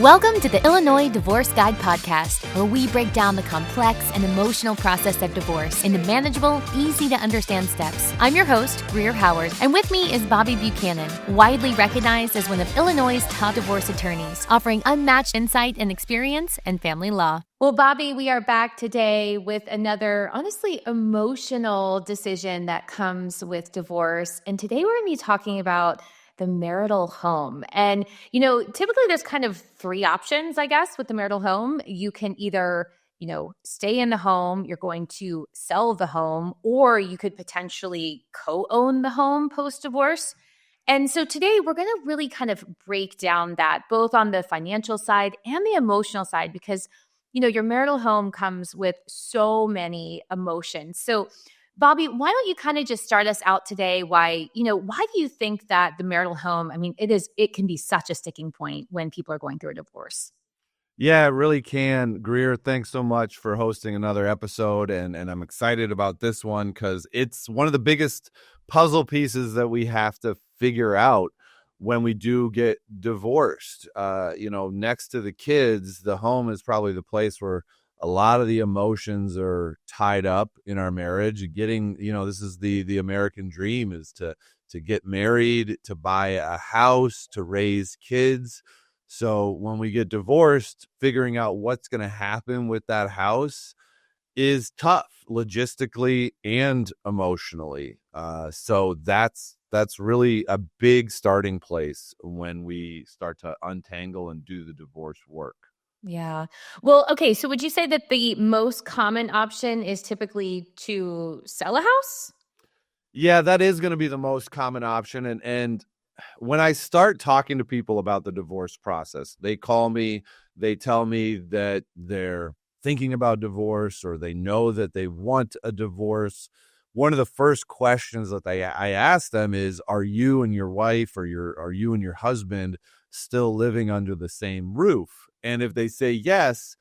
Welcome to the Illinois Divorce Guide podcast, where we break down the complex and emotional process of divorce into manageable, easy-to-understand steps. I'm your host, Greer Howard, and with me is Bobby Buchanan, widely recognized as one of Illinois' top divorce attorneys, offering unmatched insight and experience in family law. Well, Bobby, we are back today with another, honestly, emotional decision that comes with divorce. And today we're going to be talking about the marital home. And, typically there's kind of three options, I guess, with the marital home. You can either, stay in the home, you're going to sell the home, or you could potentially co-own the home post-divorce. And so today we're going to really kind of break down that both on the financial side and the emotional side, because, your marital home comes with so many emotions. So Bobby, why don't you kind of just start us out today? Why do you think that the marital home, it can be such a sticking point when people are going through a divorce? Yeah, it really can. Greer, thanks so much for hosting another episode. And I'm excited about this one because it's one of the biggest puzzle pieces that we have to figure out when we do get divorced. Next to the kids, the home is probably the place where a lot of the emotions are tied up in our marriage. Getting, this is the American dream, is to get married, to buy a house, to raise kids. So when we get divorced, figuring out what's going to happen with that house is tough logistically and emotionally. So that's really a big starting place when we start to untangle and do the divorce work. Yeah. Well, okay. So would you say that the most common option is typically to sell a house? Yeah, that is going to be the most common option. And when I start talking to people about the divorce process, they call me, they tell me that they're thinking about divorce or they know that they want a divorce. One of the first questions that I ask them is, are you and your wife or are you and your husband still living under the same roof? And if they say yes,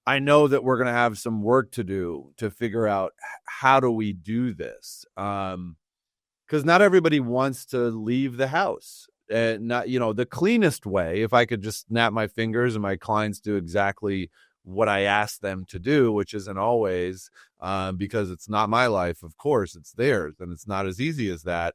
I know that we're going to have some work to do to figure out how do we do this. Because not everybody wants to leave the house. Not, the cleanest way, if I could just snap my fingers and my clients do exactly what I ask them to do, which isn't always, because it's not my life, of course, it's theirs, and it's not as easy as that,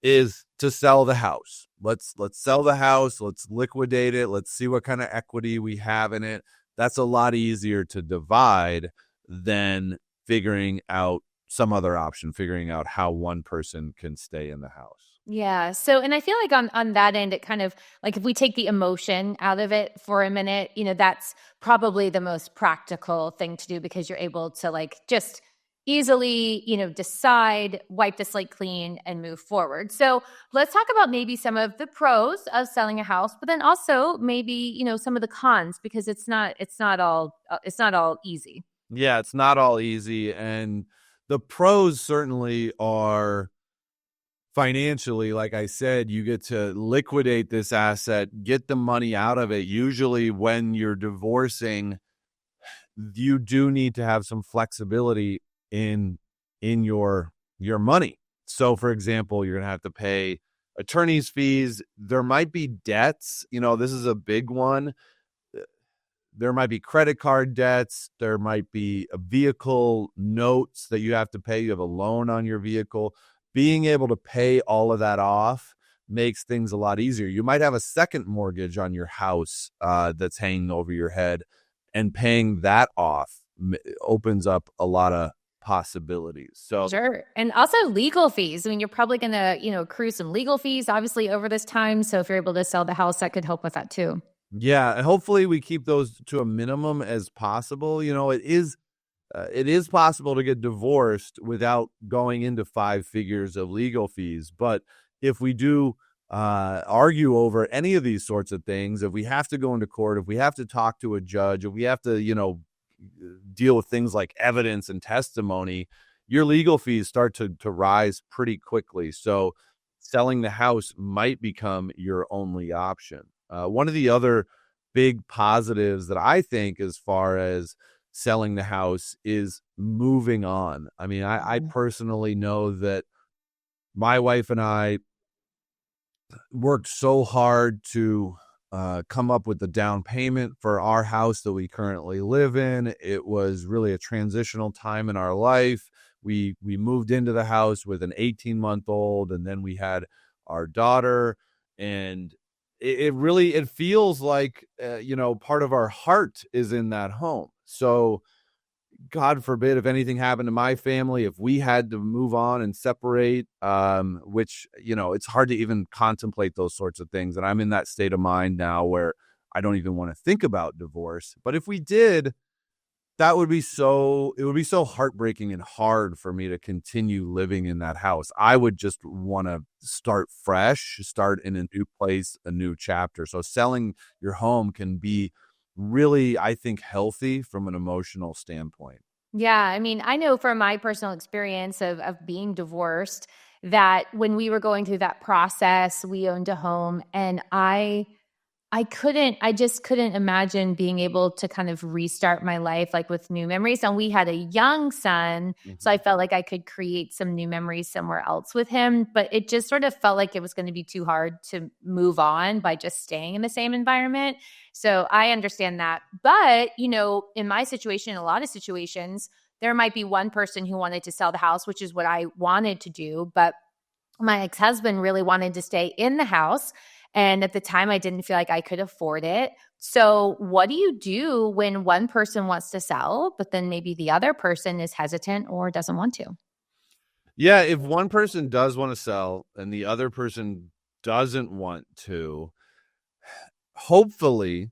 is to sell the house. Let's sell the house. Let's liquidate it. Let's see what kind of equity we have in it. That's a lot easier to divide than figuring out some other option, figuring out how one person can stay in the house. Yeah. So, and I feel like on that end, it kind of like if we take the emotion out of it for a minute, that's probably the most practical thing to do because you're able to like just easily, decide, wipe the slate clean and move forward. So let's talk about maybe some of the pros of selling a house, but then also maybe, some of the cons because it's not all easy. Yeah, it's not all easy. And the pros certainly are financially. Like I said, you get to liquidate this asset, get the money out of it. Usually when you're divorcing, you do need to have some flexibility in your money. So for example, you're going to have to pay attorney's fees. There might be debts. This is a big one. There might be credit card debts. There might be a vehicle notes that you have to pay. You have a loan on your vehicle. Being able to pay all of that off makes things a lot easier. You might have a second mortgage on your house that's hanging over your head, and paying that off opens up a lot of possibilities. So sure. And also legal fees. You're probably going to, accrue some legal fees obviously over this time. So if you're able to sell the house, that could help with that too. Yeah, and hopefully we keep those to a minimum as possible. It is possible to get divorced without going into 5 figures of legal fees. But if we do argue over any of these sorts of things, if we have to go into court, if we have to talk to a judge, if we have to, deal with things like evidence and testimony, your legal fees start to rise pretty quickly. So selling the house might become your only option. One of the other big positives that I think as far as selling the house is moving on. I personally know that my wife and I worked so hard to come up with the down payment for our house that we currently live in. It was really a transitional time in our life. We moved into the house with an 18-month-old, and then we had our daughter, and it feels like part of our heart is in that home. So God forbid if anything happened to my family, if we had to move on and separate, which, it's hard to even contemplate those sorts of things. And I'm in that state of mind now where I don't even want to think about divorce. But if we did, it would be so heartbreaking and hard for me to continue living in that house. I would just want to start fresh, start in a new place, a new chapter. So selling your home can be really, I think, healthy from an emotional standpoint. Yeah, I mean, I know from my personal experience of being divorced that when we were going through that process, we owned a home, and I just couldn't imagine being able to kind of restart my life like with new memories. And we had a young son, so I felt like I could create some new memories somewhere else with him. But it just sort of felt like it was going to be too hard to move on by just staying in the same environment. So I understand that. But, in my situation, a lot of situations, there might be one person who wanted to sell the house, which is what I wanted to do. But my ex-husband really wanted to stay in the house. And at the time, I didn't feel like I could afford it. So what do you do when one person wants to sell, but then maybe the other person is hesitant or doesn't want to? Yeah, if one person does want to sell and the other person doesn't want to, hopefully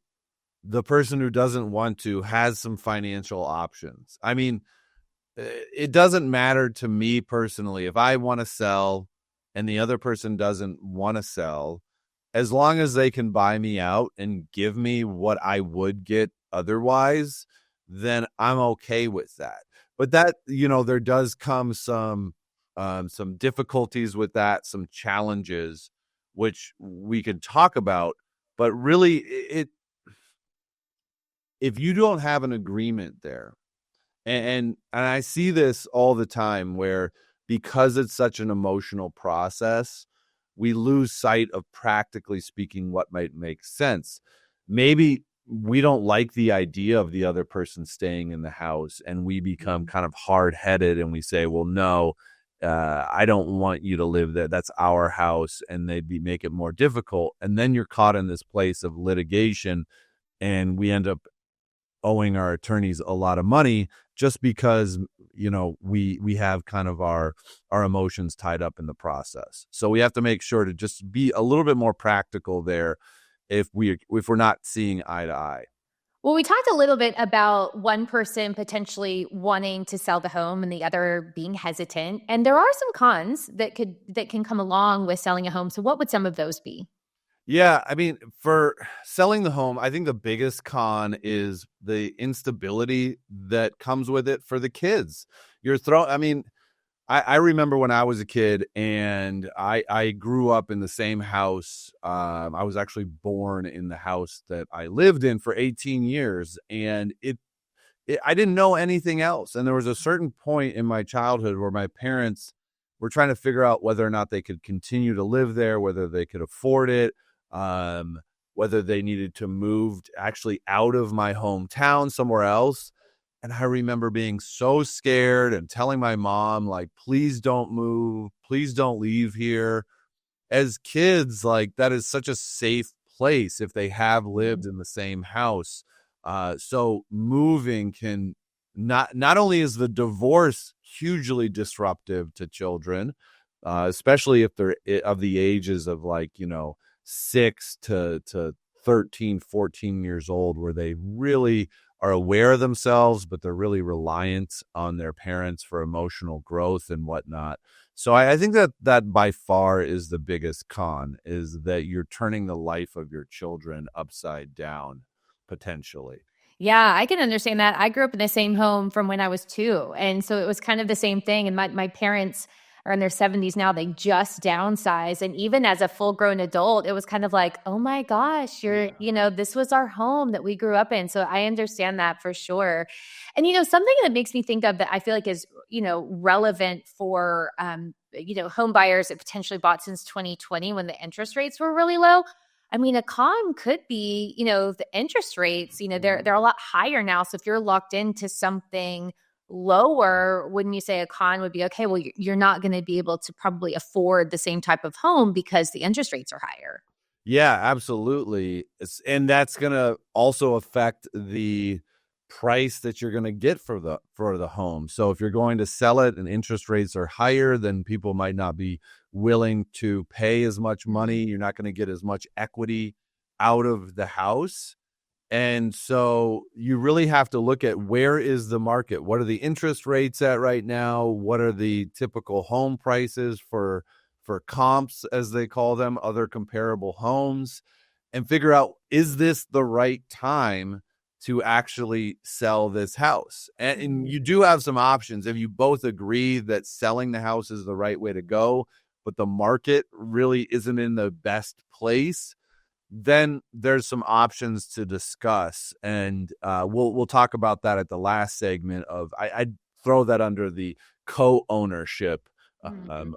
the person who doesn't want to has some financial options. I mean, it doesn't matter to me personally if I want to sell and the other person doesn't want to sell, as long as they can buy me out and give me what I would get otherwise, then I'm okay with that. But that, there does come some difficulties with that, some challenges, which we could talk about. But really, if you don't have an agreement there, and I see this all the time where, because it's such an emotional process, we lose sight of, practically speaking, what might make sense. Maybe we don't like the idea of the other person staying in the house, and we become kind of hard-headed and we say, well, no, I don't want you to live there. That's our house. And make it more difficult. And then you're caught in this place of litigation, and we end up owing our attorneys a lot of money just because we have kind of our emotions tied up in the process. So we have to make sure to just be a little bit more practical there if we're not seeing eye to eye. Well, we talked a little bit about one person potentially wanting to sell the home and the other being hesitant, and there are some cons that can come along with selling a home. So what would some of those be? Yeah, I mean, for selling the home, I think the biggest con is the instability that comes with it for the kids. I remember when I was a kid and I grew up in the same house. I was actually born in the house that I lived in for 18 years, and I didn't know anything else. And there was a certain point in my childhood where my parents were trying to figure out whether or not they could continue to live there, whether they could afford it, whether they needed to move actually out of my hometown somewhere else. And I remember being so scared and telling my mom, like, please don't move, please don't leave here. As kids, like, that is such a safe place if they have lived in the same house. So moving can not only is the divorce hugely disruptive to children, especially if they're of the ages of 6 to 13, 14 years old, where they really are aware of themselves, but they're really reliant on their parents for emotional growth and whatnot. So I think that by far is the biggest con, is that you're turning the life of your children upside down, potentially. Yeah, I can understand that. I grew up in the same home from when I was 2. And so it was kind of the same thing. And my parents are in their 70s now. They just downsized. And even as a full grown adult, it was kind of like, oh my gosh, this was our home that we grew up in. So I understand that for sure. And, something that makes me think of that I feel like is, relevant for, home buyers that potentially bought since 2020 when the interest rates were really low. I mean, a con could be, the interest rates, they're a lot higher now. So if you're locked into something lower, wouldn't you say a con would be okay? Well, you're not going to be able to probably afford the same type of home because the interest rates are higher. Yeah, absolutely. And that's going to also affect the price that you're going to get for the home. So if you're going to sell it and interest rates are higher, then people might not be willing to pay as much money. You're not going to get as much equity out of the house. And so you really have to look at, where is the market? What are the interest rates at right now? What are the typical home prices for comps, as they call them, other comparable homes, and figure out, is this the right time to actually sell this house? And you do have some options. If you both agree that selling the house is the right way to go, but the market really isn't in the best place, then there's some options to discuss, and we'll talk about that at the last segment. I'd throw that under the co-ownership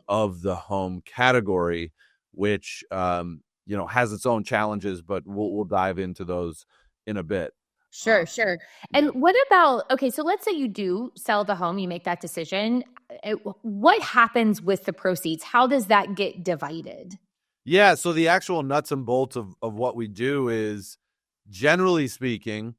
of the home category, which has its own challenges, but we'll dive into those in a bit. Sure, sure. And what about, okay, so let's say you do sell the home, you make that decision. What happens with the proceeds? How does that get divided? Yeah, so the actual nuts and bolts of what we do is, generally speaking,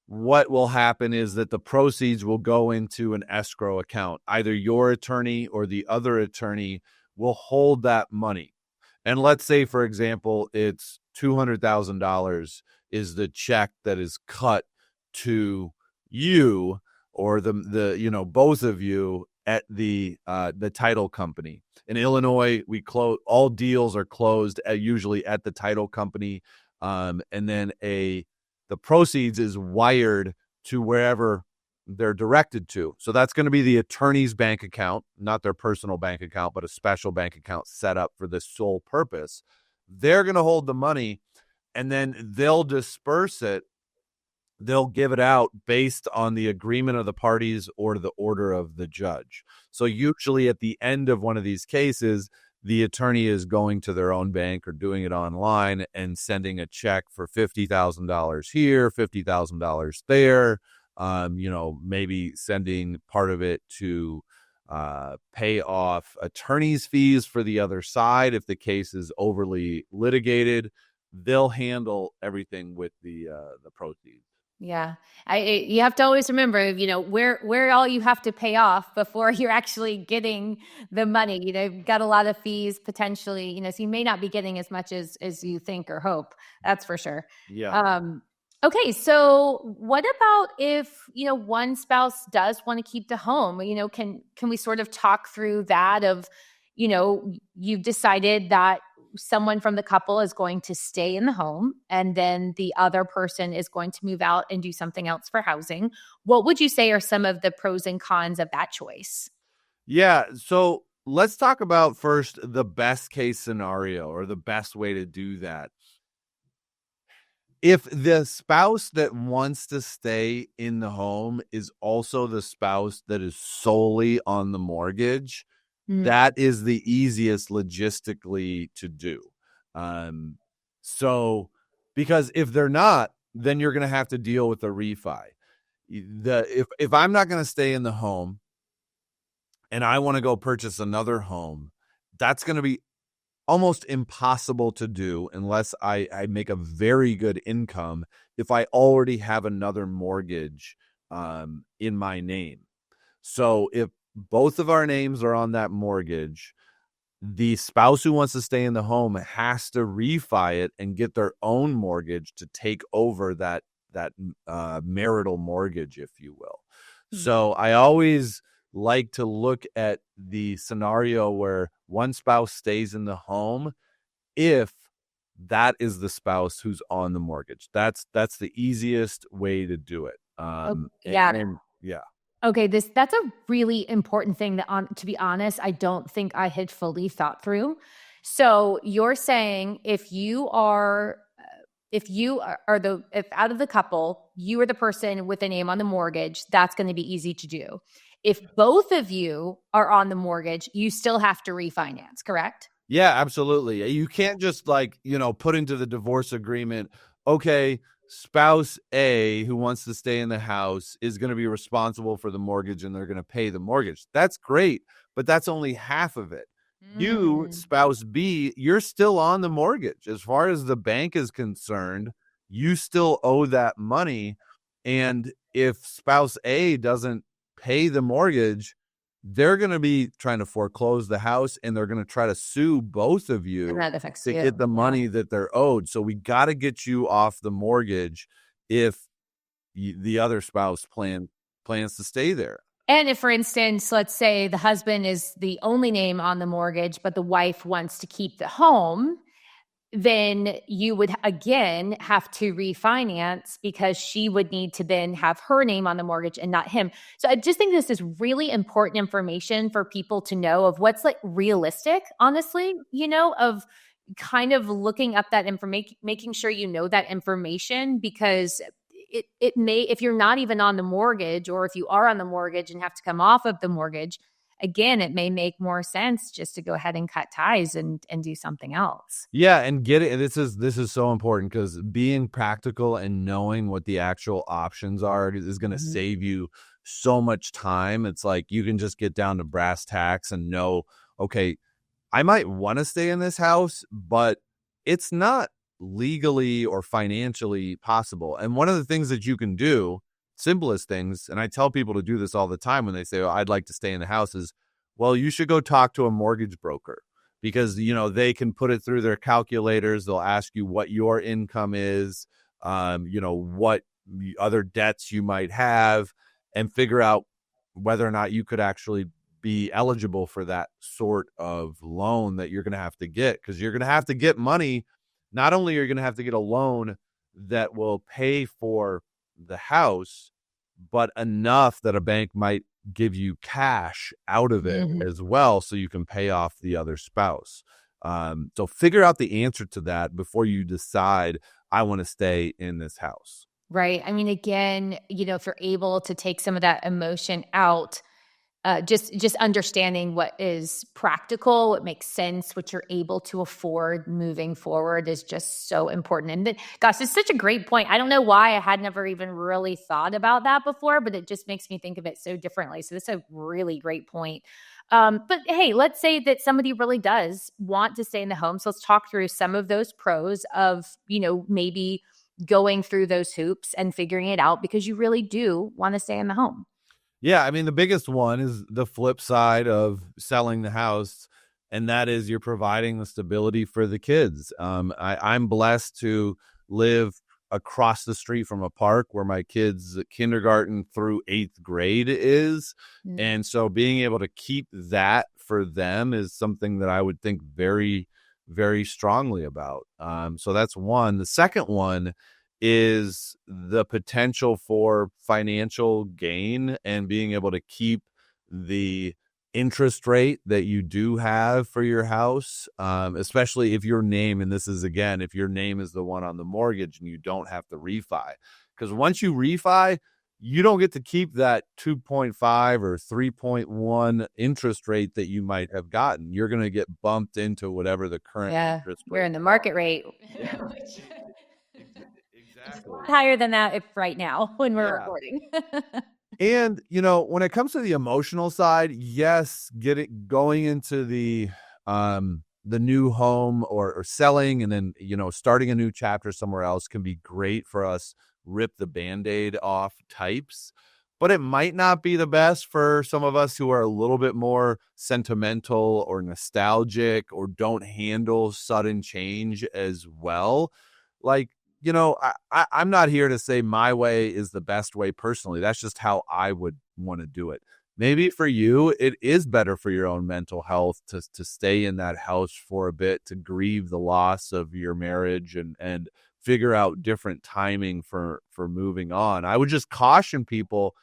what will happen is that the proceeds will go into an escrow account. Either your attorney or the other attorney will hold that money. And let's say, for example, it's $200,000 is the check that is cut to you, or the both of you, at the title company. In Illinois, all deals are closed usually at the title company, and then the proceeds is wired to wherever they're directed to. So that's going to be the attorney's bank account, not their personal bank account, but a special bank account set up for this sole purpose. They're going to hold the money, and then they'll disperse it. They'll give it out based on the agreement of the parties or the order of the judge. So usually at the end of one of these cases, the attorney is going to their own bank or doing it online and sending a check for $50,000 here, $50,000 there. Maybe sending part of it to pay off attorney's fees for the other side if the case is overly litigated. They'll handle everything with the proceeds. Yeah. You have to always remember, where all you have to pay off before you're actually getting the money. You've got a lot of fees potentially, so you may not be getting as much as you think or hope. That's for sure. Yeah. Okay. So what about if, one spouse does want to keep the home? Can we sort of talk through that of, you've decided that someone from the couple is going to stay in the home and then the other person is going to move out and do something else for housing. What would you say are some of the pros and cons of that choice? Yeah. So let's talk about first the best case scenario, or the best way to do that. If the spouse that wants to stay in the home is also the spouse that is solely on the mortgage, that is the easiest logistically to do. So, because if they're not, then you're going to have to deal with the refi. If I'm not going to stay in the home and I want to go purchase another home, that's going to be almost impossible to do unless I make a very good income if I already have another mortgage in my name. So if both of our names are on that mortgage, the spouse who wants to stay in the home has to refi it and get their own mortgage to take over that marital mortgage, if you will. So I always like to look at the scenario where one spouse stays in the home if that is the spouse who's on the mortgage. That's the easiest way to do it. Yeah. Okay, that's a really important thing that, to be honest, I don't think I had fully thought through. So you're saying if out of the couple, you are the person with the name on the mortgage, that's going to be easy to do. If both of you are on the mortgage, you still have to refinance, correct? Yeah, absolutely. You can't just like, put into the divorce agreement, okay, spouse A who wants to stay in the house is going to be responsible for the mortgage and they're going to pay the mortgage. That's great, but that's only half of it. You, Mm. spouse B, you're still on the mortgage. As far as the bank is concerned, you still owe that money. And if spouse A doesn't pay the mortgage, they're going to be trying to foreclose the house and they're going to try to sue both of And you that affects to you. get the money that they're owed. So we got to get you off the mortgage if the other spouse plans to stay there. And if, for instance, let's say the husband is the only name on the mortgage, but the wife wants to keep the home, then you would again have to refinance because she would need to then have her name on the mortgage and not him. So I just think this is really important information for people to know of what's like realistic, honestly, of kind of looking up that information, making sure you know that information, because it may, if you're not even on the mortgage, or if you are on the mortgage and have to come off of the mortgage, again, it may make more sense just to go ahead and cut ties and do something else. Yeah, and get it. This is so important because being practical and knowing what the actual options are is going to save you so much time. It's like you can just get down to brass tacks and know, okay, I might want to stay in this house, but it's not legally or financially possible. And one of the things that you can do, simplest things, and I tell people to do this all the time when they say, "Oh, I'd like to stay in the house," is, well, you should go talk to a mortgage broker because, they can put it through their calculators. They'll ask you what your income is, what other debts you might have, and figure out whether or not you could actually be eligible for that sort of loan that you're going to have to get, because you're going to have to get money. Not only are you going to have to get a loan that will pay for the house, but enough that a bank might give you cash out of it as well, so you can pay off the other spouse. So figure out the answer to that before you decide, I want to stay in this house. Right. I mean, again, if you're able to take some of that emotion out, just understanding what is practical, what makes sense, what you're able to afford moving forward is just so important. And then, gosh, it's such a great point. I don't know why I had never even really thought about that before, but it just makes me think of it so differently. So this is a really great point. But hey, let's say that somebody really does want to stay in the home. So let's talk through some of those pros of, maybe going through those hoops and figuring it out because you really do want to stay in the home. Yeah, I mean, the biggest one is the flip side of selling the house, and that is you're providing the stability for the kids. I'm blessed to live across the street from a park where my kids' kindergarten through 8th grade is. And so being able to keep that for them is something that I would think very, very strongly about. So that's one. The second one is the potential for financial gain and being able to keep the interest rate that you do have for your house, especially if your name, and this is again, if your name is the one on the mortgage and you don't have to refi. Because once you refi, you don't get to keep that 2.5 or 3.1 interest rate that you might have gotten. You're going to get bumped into whatever the current interest rate. We're in the market rate. Yeah. Exactly. Higher than that right now when we're recording. And, when it comes to the emotional side, yes, going into the new home or selling and then, starting a new chapter somewhere else can be great for us rip the Band-Aid off types, but it might not be the best for some of us who are a little bit more sentimental or nostalgic or don't handle sudden change as well. Like, I'm not here to say my way is the best way personally. That's just how I would want to do it. Maybe for you, it is better for your own mental health to stay in that house for a bit, to grieve the loss of your marriage and figure out different timing for moving on. I would just caution people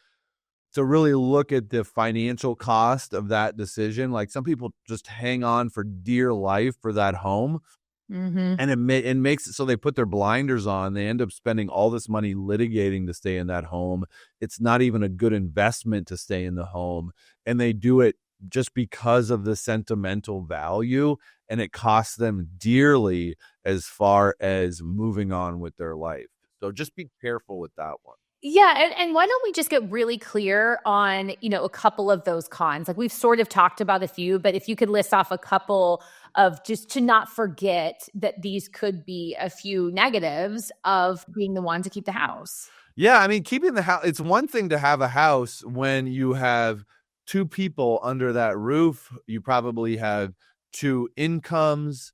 to really look at the financial cost of that decision. Like some people just hang on for dear life for that home. And it makes it so they put their blinders on. They end up spending all this money litigating to stay in that home. It's not even a good investment to stay in the home. And they do it just because of the sentimental value, and it costs them dearly as far as moving on with their life. So just be careful with that one. Yeah, and why don't we just get really clear on, a couple of those cons? Like we've sort of talked about a few, but if you could list off a couple of just to not forget that these could be a few negatives of being the one to keep the house. Yeah, I mean, keeping the house, it's one thing to have a house when you have two people under that roof. You probably have two incomes.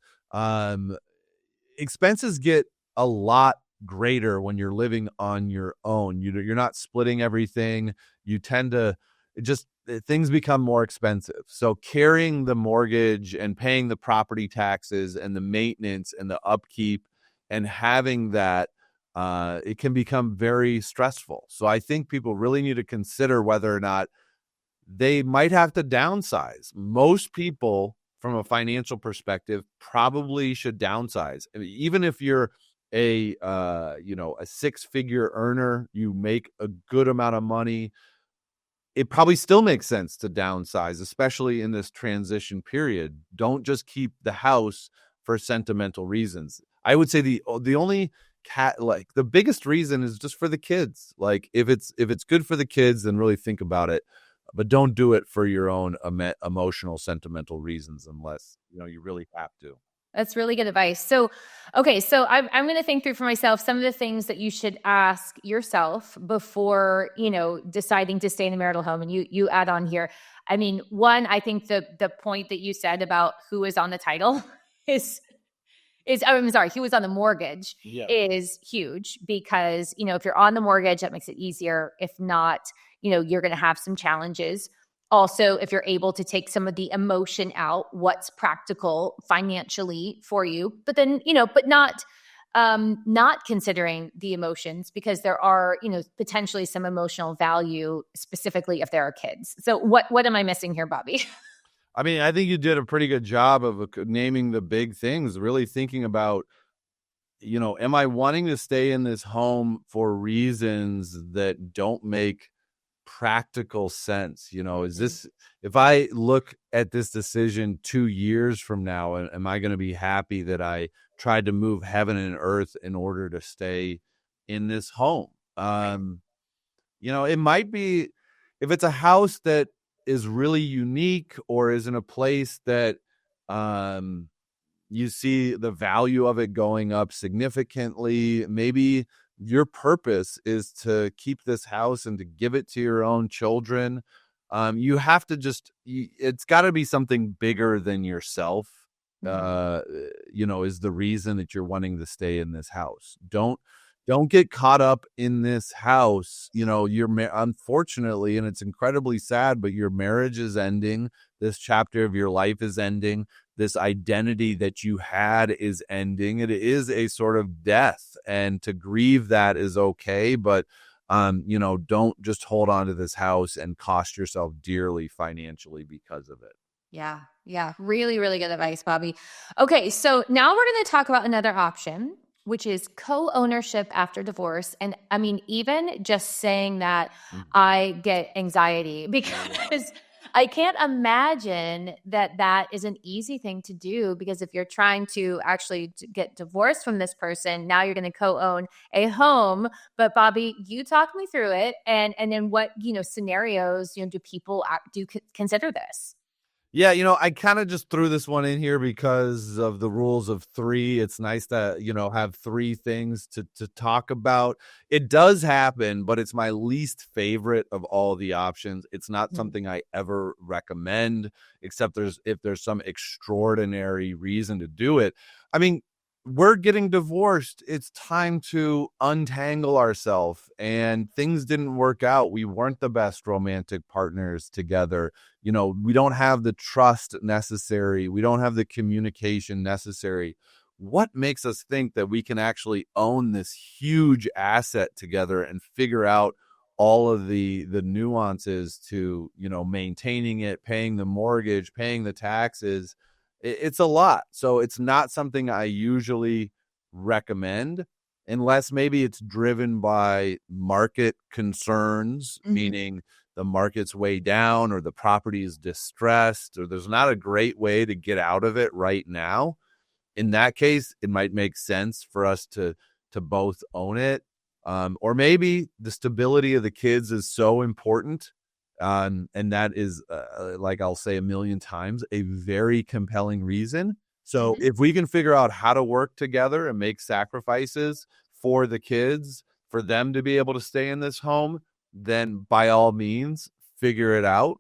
Expenses get a lot greater when you're living on your own. You're not splitting everything. You tend to things become more expensive. So carrying the mortgage and paying the property taxes and the maintenance and the upkeep and having that, it can become very stressful. So I think people really need to consider whether or not they might have to downsize. Most people, from a financial perspective, probably should downsize. I mean, even if you're a six-figure earner, you make a good amount of money, it probably still makes sense to downsize, especially in this transition period. Don't just keep the house for sentimental reasons. I would say the only the biggest reason is just for the kids. Like if it's good for the kids, then really think about it. But don't do it for your own emotional, sentimental reasons unless, you really have to. That's really good advice. So, okay, so I'm going to think through for myself some of the things that you should ask yourself before, deciding to stay in the marital home. And you add on here. I mean, one, I think the point that you said about who is on the title is I'm sorry, who was on the mortgage is huge because, if you're on the mortgage, that makes it easier. If not, you're going to have some challenges. Also, if you're able to take some of the emotion out, what's practical financially for you, but then, but not considering the emotions because there are, potentially some emotional value, specifically if there are kids. So what am I missing here, Bobby? I mean, I think you did a pretty good job of naming the big things, really thinking about, am I wanting to stay in this home for reasons that don't make practical sense? Is this, if I look at this decision 2 years from now, am I going to be happy that I tried to move heaven and earth in order to stay in this home? It might be, if it's a house that is really unique or is in a place that you see the value of it going up significantly, maybe your purpose is to keep this house and to give it to your own children. You have to it's got to be something bigger than yourself, is the reason that you're wanting to stay in this house. Don't get caught up in this house. Unfortunately, and it's incredibly sad, but your marriage is ending. This chapter of your life is ending. This identity that you had is ending. It is a sort of death, and to grieve that is okay. But, don't just hold on to this house and cost yourself dearly financially because of it. Yeah. Yeah. Really, really good advice, Bobby. Okay. So now we're going to talk about another option, which is co-ownership after divorce. And I mean, even just saying that, I get anxiety because I can't imagine that is an easy thing to do, because if you're trying to actually get divorced from this person, now you're going to co-own a home. But Bobby, you talk me through it. And then what, scenarios, do people consider this? Yeah, I kind of just threw this one in here because of the rules of three. It's nice to, have three things to talk about. It does happen, but it's my least favorite of all the options. It's not something I ever recommend, except if there's some extraordinary reason to do it. I mean, we're getting divorced. It's time to untangle ourselves, and things didn't work out. We weren't the best romantic partners together. We don't have the trust necessary. We don't have the communication necessary. What makes us think that we can actually own this huge asset together and figure out all of the nuances to, maintaining it, paying the mortgage, paying the taxes? It's a lot. So it's not something I usually recommend, unless maybe it's driven by market concerns, meaning the market's way down or the property is distressed or there's not a great way to get out of it right now, in that case, it might make sense for us to both own it. Or maybe the stability of the kids is so important. And that is, like I'll say a million times, a very compelling reason. So if we can figure out how to work together and make sacrifices for the kids, for them to be able to stay in this home, then by all means, figure it out.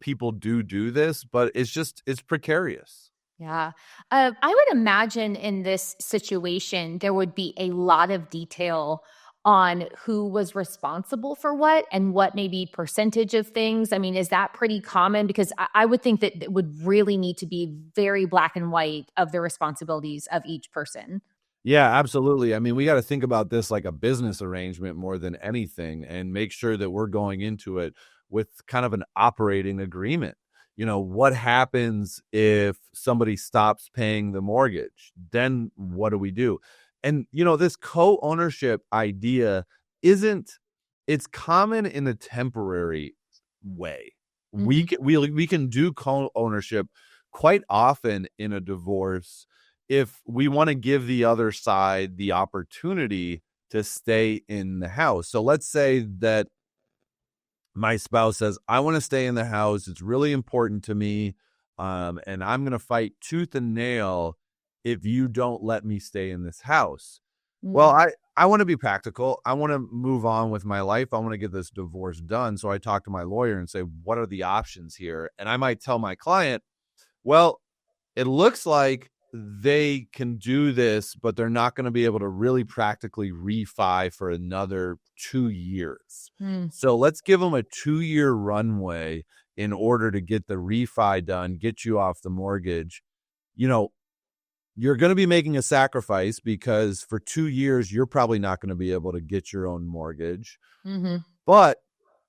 People do this, but it's precarious. Yeah. I would imagine in this situation, there would be a lot of detail on who was responsible for what and what maybe percentage of things. I mean, is that pretty common? Because I would think that it would really need to be very black and white of the responsibilities of each person. Yeah, absolutely. I mean, we got to think about this like a business arrangement more than anything and make sure that we're going into it with kind of an operating agreement. What happens if somebody stops paying the mortgage? Then what do we do? And, this co-ownership idea it's common in a temporary way. We can do co-ownership quite often in a divorce if we want to give the other side the opportunity to stay in the house. So let's say that my spouse says, I want to stay in the house. It's really important to me. And I'm going to fight tooth and nail if you don't let me stay in this house. Well, I want to be practical. I want to move on with my life. I want to get this divorce done. So I talk to my lawyer and say, what are the options here? And I might tell my client, well, it looks like they can do this, but they're not going to be able to really practically refi for another 2 years. So let's give them a 2-year runway in order to get the refi done, get you off the mortgage. You're going to be making a sacrifice because for 2 years, you're probably not going to be able to get your own mortgage. But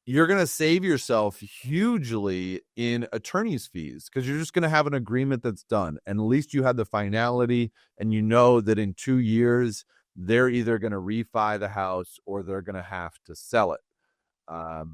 you're going to save yourself hugely in attorney's fees because you're just going to have an agreement that's done. And at least you have the finality and you know that in 2 years, they're either going to refi the house or they're going to have to sell it. A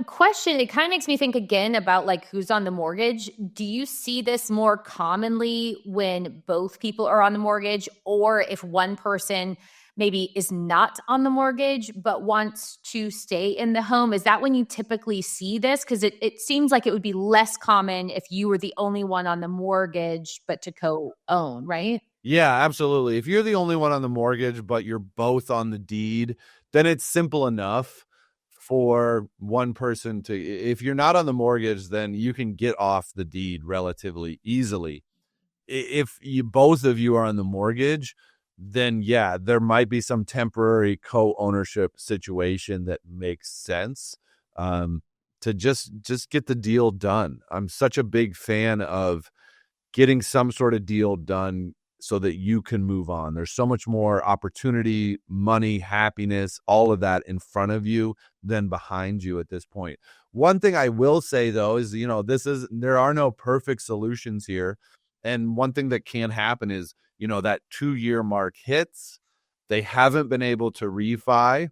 question, it kind of makes me think again about like who's on the mortgage. Do you see this more commonly when both people are on the mortgage, or if one person maybe is not on the mortgage but wants to stay in the home? Is that when you typically see this? Because it seems like it would be less common if you were the only one on the mortgage but to co-own, right? Yeah, absolutely. If you're the only one on the mortgage but you're both on the deed, then it's simple enough for one person to, if you're not on the mortgage, then you can get off the deed relatively easily. If both of you are on the mortgage, then yeah, there might be some temporary co-ownership situation that makes sense to just get the deal done. I'm such a big fan of getting some sort of deal done so that you can move on. There's so much more opportunity, money, happiness, all of that in front of you than behind you at this point. One thing I will say though is, there are no perfect solutions here. And one thing that can happen is, that 2-year mark hits, they haven't been able to refi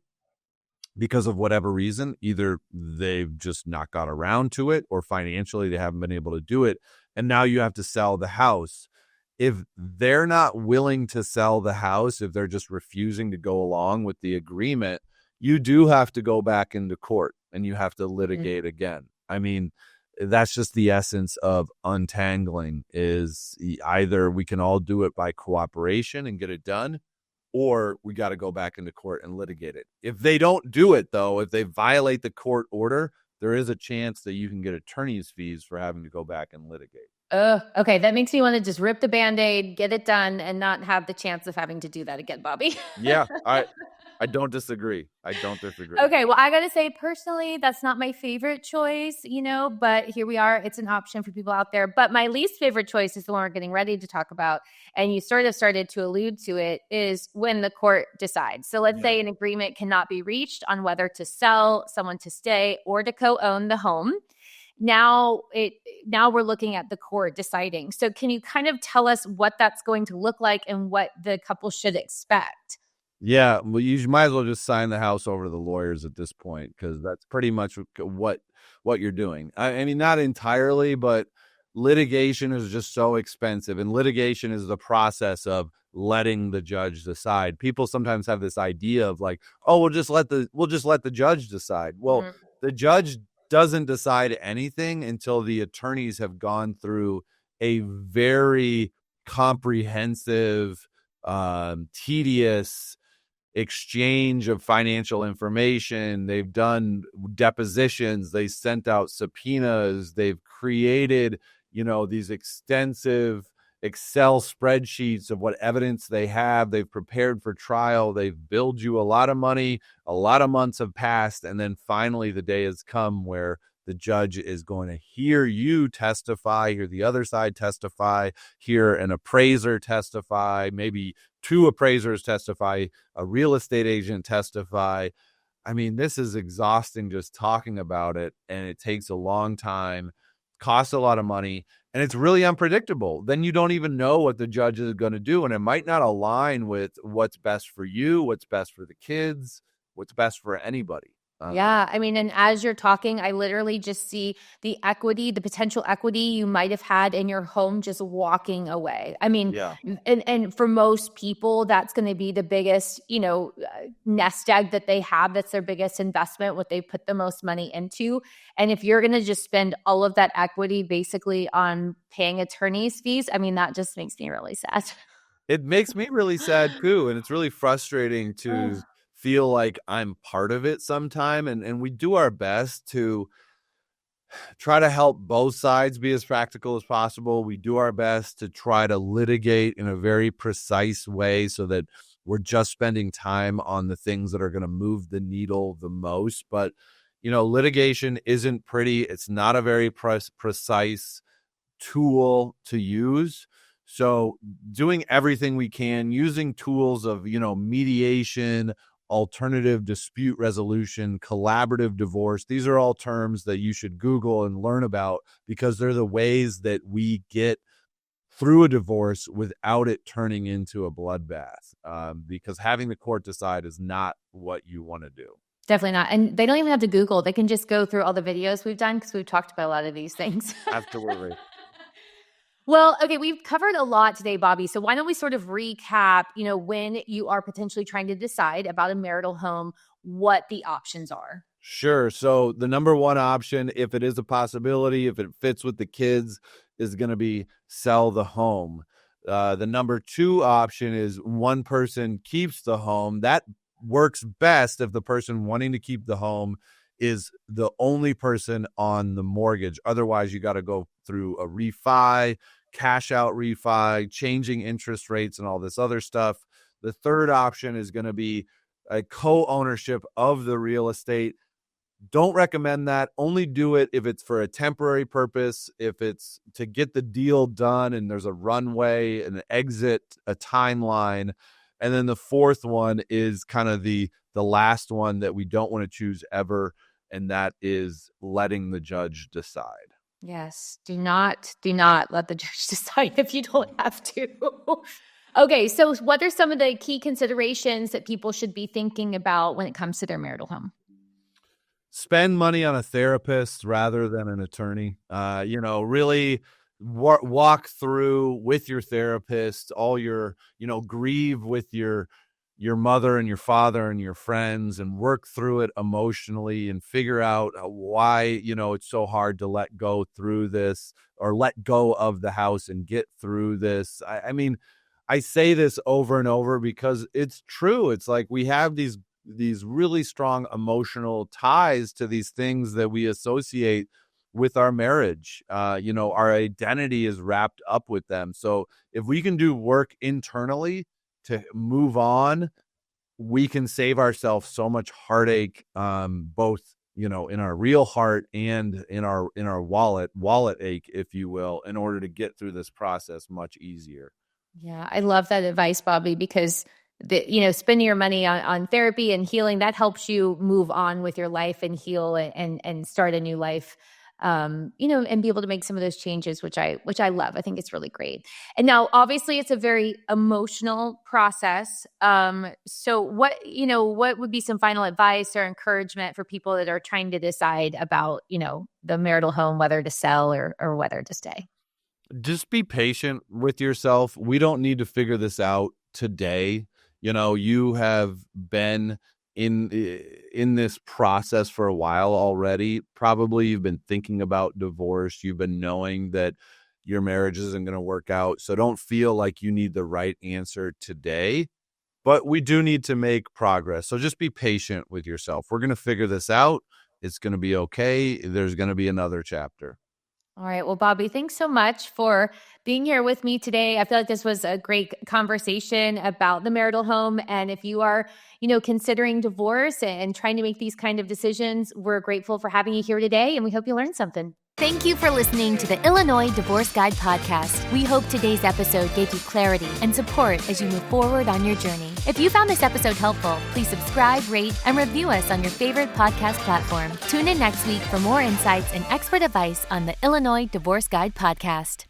because of whatever reason. Either they've just not got around to it or financially they haven't been able to do it. And now you have to sell the house. If they're not willing to sell the house, if they're just refusing to go along with the agreement, you do have to go back into court and you have to litigate again. I mean, that's just the essence of untangling, is either we can all do it by cooperation and get it done, or we got to go back into court and litigate it. If they don't do it, though, if they violate the court order, there is a chance that you can get attorney's fees for having to go back and litigate. Okay. That makes me want to just rip the Band-Aid, get it done, and not have the chance of having to do that again, Bobby. Yeah, I don't disagree. Okay. Well, I got to say, personally, that's not my favorite choice, but here we are. It's an option for people out there. But my least favorite choice is the one we're getting ready to talk about. And you sort of started to allude to it, is when the court decides. So let's say an agreement cannot be reached on whether to sell, someone to stay, or to co-own the home. Now we're looking at the court deciding. So can you kind of tell us what that's going to look like and what the couple should expect? Yeah, well, you might as well just sign the house over to the lawyers at this point, because that's pretty much what you're doing. I mean, not entirely, but litigation is just so expensive, and litigation is the process of letting the judge decide. People sometimes have this idea of like, oh, we'll just let the judge decide. Well, the judge doesn't decide anything until the attorneys have gone through a very comprehensive, tedious exchange of financial information. They've done depositions. They sent out subpoenas. They've created, these extensive Excel spreadsheets of what evidence they have. They've prepared for trial. They've billed you a lot of money. A lot of months have passed. And then finally the day has come where the judge is going to hear you testify, hear the other side testify, hear an appraiser testify, maybe two appraisers testify, a real estate agent testify. I mean, this is exhausting just talking about it, and it takes a long time, costs a lot of money, and it's really unpredictable. Then you don't even know what the judge is going to do, and it might not align with what's best for you, what's best for the kids, what's best for anybody. Yeah. I mean, and as you're talking, I literally just see the equity, the potential equity you might have had in your home just walking away. I mean, Yeah. and for most people, that's going to be the biggest, nest egg that they have. That's their biggest investment, what they put the most money into. And if you're going to just spend all of that equity basically on paying attorney's fees, I mean, that just makes me really sad. It makes me really sad too, and it's really frustrating to feel like I'm part of it sometime, and we do our best to try to help both sides be as practical as possible. We do our best to try to litigate in a very precise way so that we're just spending time on the things that are going to move the needle the most. But, litigation isn't pretty. It's not a very precise tool to use. So doing everything we can, using tools of, mediation, alternative dispute resolution, collaborative divorce. These are all terms that you should Google and learn about, because they're the ways that we get through a divorce without it turning into a bloodbath. Because having the court decide is not what you want to do. Definitely not. And they don't even have to Google. They can just go through all the videos we've done, because we've talked about a lot of these things. Absolutely. Well, okay, we've covered a lot today, Bobby. So why don't we sort of recap, when you are potentially trying to decide about a marital home, what the options are? Sure. So the number one option, if it is a possibility, if it fits with the kids, is going to be sell the home. The number two option is one person keeps the home. That works best if the person wanting to keep the home is the only person on the mortgage. Otherwise, you got to go through a refi, cash out refi, changing interest rates, and all this other stuff. The third option is going to be a co-ownership of the real estate. Don't recommend that. Only do it if it's for a temporary purpose, if it's to get the deal done and there's a runway, an exit, a timeline. And then the fourth one is kind of the last one that we don't want to choose ever, and that is letting the judge decide. Yes. Do not let the judge decide if you don't have to. Okay. So what are some of the key considerations that people should be thinking about when it comes to their marital home? Spend money on a therapist rather than an attorney. Really walk through with your therapist all your, grieve with your mother and your father and your friends, and work through it emotionally and figure out why, it's so hard to let go through this, or let go of the house and get through this. I mean, I say this over and over because it's true. It's like we have these really strong emotional ties to these things that we associate with our marriage. Our identity is wrapped up with them. So if we can do work internally to move on, we can save ourselves so much heartache, both, in our real heart and in our wallet ache, if you will, in order to get through this process much easier. Yeah, I love that advice, Bobby, because spending your money on therapy and healing, that helps you move on with your life and heal and start a new life. and be able to make some of those changes, which I love. I think it's really great. And now, obviously, it's a very emotional process. So what would be some final advice or encouragement for people that are trying to decide about, the marital home, whether to sell or whether to stay? Just be patient with yourself. We don't need to figure this out today. You have been in this process for a while already. Probably you've been thinking about divorce. You've been knowing that your marriage isn't going to work out. So don't feel like you need the right answer today, but we do need to make progress. So just be patient with yourself. We're going to figure this out. It's going to be okay. There's going to be another chapter. All right. Well, Bobby, thanks so much for being here with me today. I feel like this was a great conversation about the marital home. And if you are, considering divorce and trying to make these kind of decisions, we're grateful for having you here today, and we hope you learned something. Thank you for listening to the Illinois Divorce Guide podcast. We hope today's episode gave you clarity and support as you move forward on your journey. If you found this episode helpful, please subscribe, rate, and review us on your favorite podcast platform. Tune in next week for more insights and expert advice on the Illinois Divorce Guide podcast.